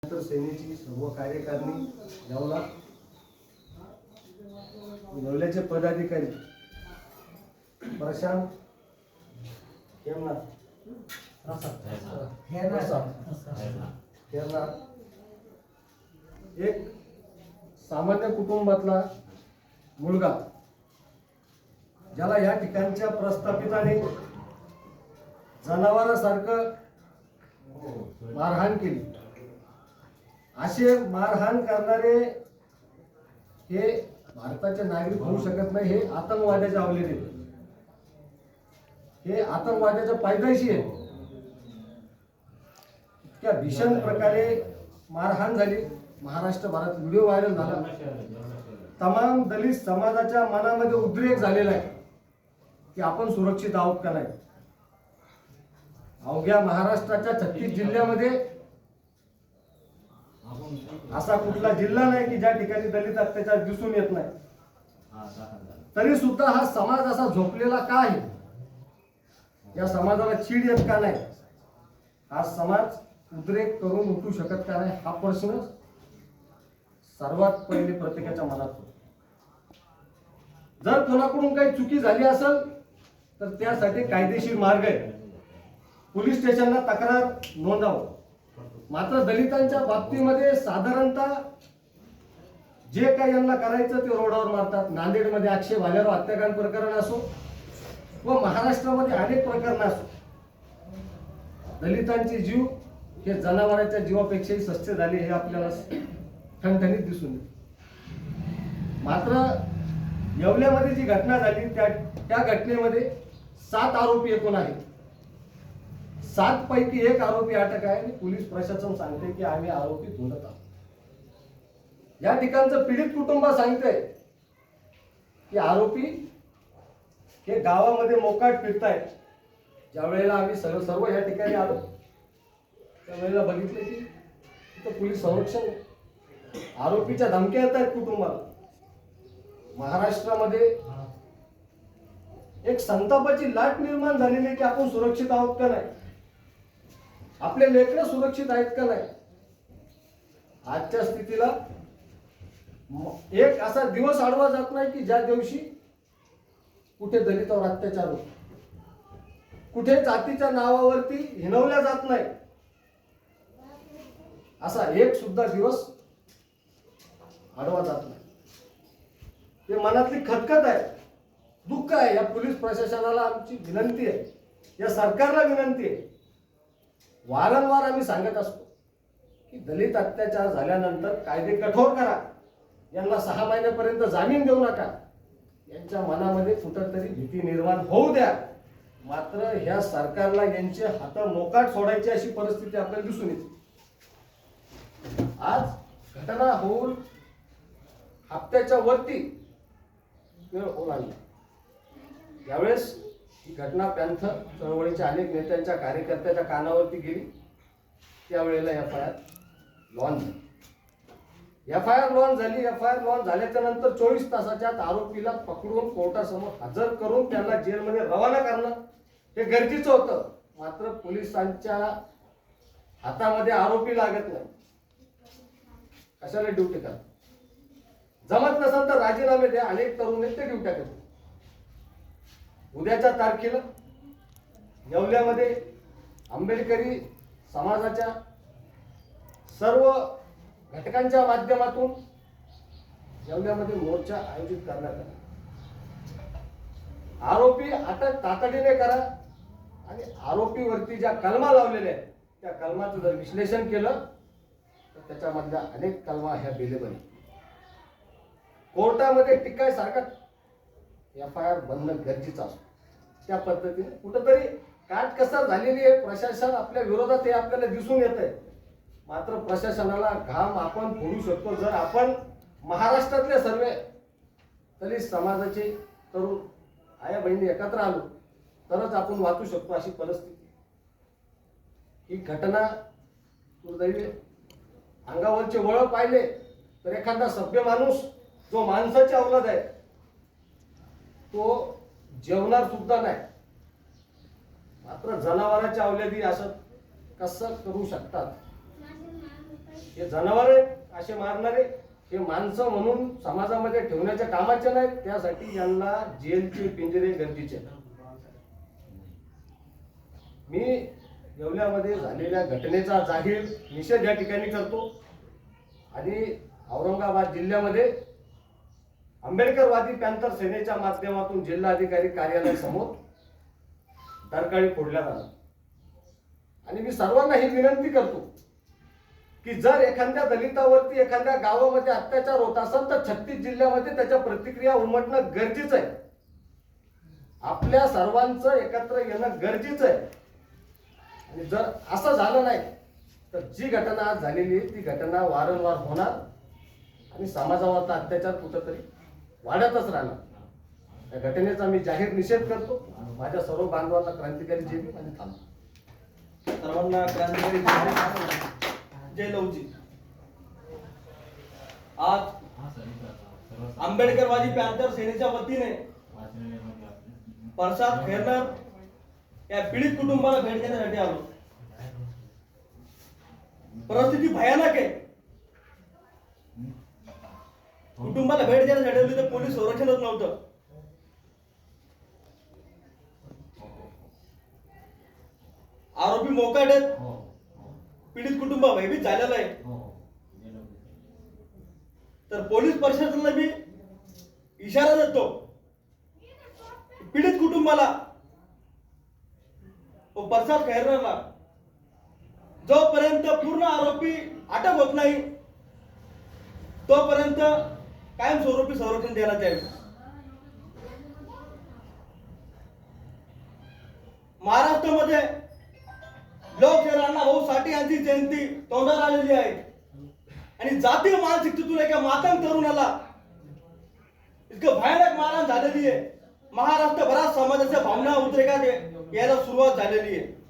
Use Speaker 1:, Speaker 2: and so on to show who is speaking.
Speaker 1: सेनेची सर्व कार्यकारिणी यावला नवल्याचे पदाधिकारी प्रशांत एक सामान्य कुटुंबातला मुलगा ज्याला या ठिकाणच्या प्रस्थापिताने जनावरांसारखं मारहाण केली, असे मारहाण करणारे हे भारताचे नागरिक होऊ शकत नाही। हे आतंकवाद्याचे आवलेले, हे आतंकवाद्याच्या पायदाशी आहे। इतक्या भीषण प्रकारे मारहाण झाली, महाराष्ट्रभरात व्हिडिओ व्हायरल झाला। तमाम दलित समाजाच्या मनामध्ये उद्रेक झालेला आहे की आपण सुरक्षित आहोत का नाही। अवघ्या महाराष्ट्राच्या 36 जिल्ह्यामध्ये असा कुठला जिल्हा नाही की ज्या ठिकाणी दलित अत्याचार दिसून येत नाही। तरी सुद्धा हा समाज असा झोपलेला का आहे, या समाजाला चीड येत का नाही, हा समाज उद्रेक करून उठू शकत का नाही, हा प्रश्न सर्वात पहिले प्रत्येकाच्या मनात होतो। जर कोणाकडून काही चुकी झाली असेल तर त्यासाठी कायदेशीर मार्ग आहे, पोलीस स्टेशनला तक्रार नोंदवावं। मात्र दलितांच्या बाबतीमध्ये साधारणतः जे काही यांना करायचं ते रोडावर मारतात। नांदेडमध्ये अक्षय भालेराव हत्याकांड प्रकरण असो व महाराष्ट्रामध्ये अनेक प्रकरण असो, दलितांचे जीव हे जनावरांच्या जीवापेक्षाही सस्ते झाले हे आपल्याला ठणठणीत दिसून येते। मात्र येवल्यामध्ये जी घटना झाली त्या घटनेमध्ये 7 आरोपी एकूण आहेत। 7 पैकी 1 आरोपी अटक आहे आणि पोलीस प्रशासन सांगते की आम्ही आरोपी धुंडत आहोत। या ठिकाणचं पीडित कुटुंब सांगते की आरोपी हे गावामध्ये मोकाट फिरतायत। ज्या वेळेला आम्ही सर्व या ठिकाणी आलो त्यावेळेला बघितलं की तिथं पोलीस संरक्षण, आरोपीच्या धमक्या येत आहेत कुटुंबाला। महाराष्ट्रामध्ये एक संतापाची लाट निर्माण झालेली आहे की आपण सुरक्षित आहोत का नाही, आपले लेकरं सुरक्षित आहेत का नाही। आजच्या स्थितीला एक असा दिवस आडवा जात नाही की ज्या दिवशी कुठे दलितावर अत्याचार होतो, कुठे जातीच्या नावावरती हिणवल्या जात नाही, असा एक सुद्धा दिवस आडवा जात नाही। हे मनातली खतखत आहे, दुःख आहे। या पोलीस प्रशासनाला आमची विनंती आहे, या सरकारला विनंती आहे, वारंवार आम्ही सांगत असतो की दलित अत्याचार झाल्यानंतर कायदे कठोर करा, यांना 6 महिन्यापर्यंत जामीन देऊ नका, यांच्या मनामध्ये कुठंतरी भीती निर्माण होऊ द्या। मात्र ह्या सरकारला यांचे हात मोकाट सोडायची अशी परिस्थिती आपल्याला दिसून येते। आज घटना होऊन हप्त्याच्या वरती वेळ होऊ लागली, यावेळेस ही घटना पॅन्थर चळवळीच्या अनेक नेत्यांच्या कार्यकर्त्याच्या कानावरती गेली। त्यावेळेला एफआयआर लॉन्च झाली। एफआयआर लॉन्च झाल्याच्या नंतर 24 तासाच्या आत आरोपीला पकडून कोर्टासमोर हजर करून त्यांना जेलमध्ये रवाना करणं हे गरजेचं होतं। मात्र पोलिसांच्या हातामध्ये आरोपी लागत नाही, कशाला ड्युटी करा, जमत नसेल तर राजीनामे द्या। अनेक तरुण ते ड्युट्या करतात। उद्याच्या तारखेला येवल्यामध्ये आंबेडकरी समाजाच्या सर्व घटकांच्या माध्यमातून येवल्यामध्ये मोर्चा आयोजित करण्यात आला। आरोपी अटक तातडीने करा आणि आरोपीवरती ज्या कलमा लावलेल्या आहेत त्या कलमाचं जर विश्लेषण केलं तर त्याच्यामधल्या अनेक कलमा ह्या बेलेबल, कोर्टामध्ये टिकायसारखा एफआयआर बनणं गरजेचं असतं। त्या पद्धतीने कुठंतरी काटकसर झालेली आहे, प्रशासन आपल्या विरोधात हे आपल्याला दिसून येत आहे। मात्र प्रशासनाला घाम आपण फोडू शकतो जर आपण महाराष्ट्रातले सर्व दलित समाजाचे तरुण आया बहिणी एकत्र आलो तरच आपण वाचू शकतो अशी परिस्थिती। ही घटना दुर्दैवी, अंगावरचे वळ पाहिले तर एखादा सभ्य माणूस जो माणसाची अवलाद आहे तो जेवणार सुद्धा नाही, मात्र जनावरांच्या अवलादी असं कसं करू शकतात। हे जनावर असे मारणारे हे माणसं म्हणून समाजामध्ये ठेवण्याच्या कामाचे नाहीत. त्यासाठी यांना जेलचे पिंजरे गरजेचे आहेत. मी येवल्यामध्ये झालेल्या घटनेचा जाहीर निषेध या ठिकाणी करतो आणि औरंगाबाद जिल्ह्यामध्ये आंबेडकरवादी पॅंथर सेनेच्या माध्यमातून जिल्हाधिकारी कार्यालयासमोर तरकाळी फोडल्या जाणार. आणि मी सर्वांना ही विनंती करतो की जर एखाद्या दलितावरती एखाद्या गावामध्ये अत्याचार होत असेल तर 36 जिल्ह्यामध्ये त्याच्या प्रतिक्रिया उमटणं गरजेचं आहे. आपल्या सर्वांचं एकत्र येणं गरजेचं आहे. आणि जर असं झालं नाही तर जी घटना आज झालेली आहे ती घटना वारंवार होणार आणि समाजावरचा अत्याचार कुठंतरी वाढतच राहणार. या घटनेचा मी जाहीर निषेध करतो. माझ्या सर्व बांधवांना क्रांतिकारी जय भीम आणि थांबतो.
Speaker 2: सर्वांना क्रांतिकारी जय लवजी. आज आंबेडकरवादी पॅंथर सेनेच्या वतीने प्रसाद खैरनार या पीडित कुटुंबाला भेट देण्यासाठी आलो. परिस्थिती भयानक आहे. कुटुंबाला भेट देण्यासाठी आलो तर पोलीस संरक्षणच नव्हतं. आरोपी मोकाट आहेत. पीडित कुटुंब भयभीत झालेलं आहे. तर पोलीस प्रशासनाला मी इशारा देतो पीडित कुटुंबाला व प्रसाद खैरनारला जोपर्यंत पूर्ण आरोपी अटक होत नाही तोपर्यंत कायमस्वरूपी संरक्षण देण्यात यावे. महाराष्ट्रामध्ये लोकशाहीर अण्णाभाऊ साठे यांची जयंती तोंडावर आलेली आहे आणि जातीय मानसिकतेतून एका मातंग तरुणाला इतकं भयानक मारहाण झालेली आहे. महाराष्ट्रभरात समाजाच्या भावना उद्रेकात यायला सुरुवात झालेली आहे.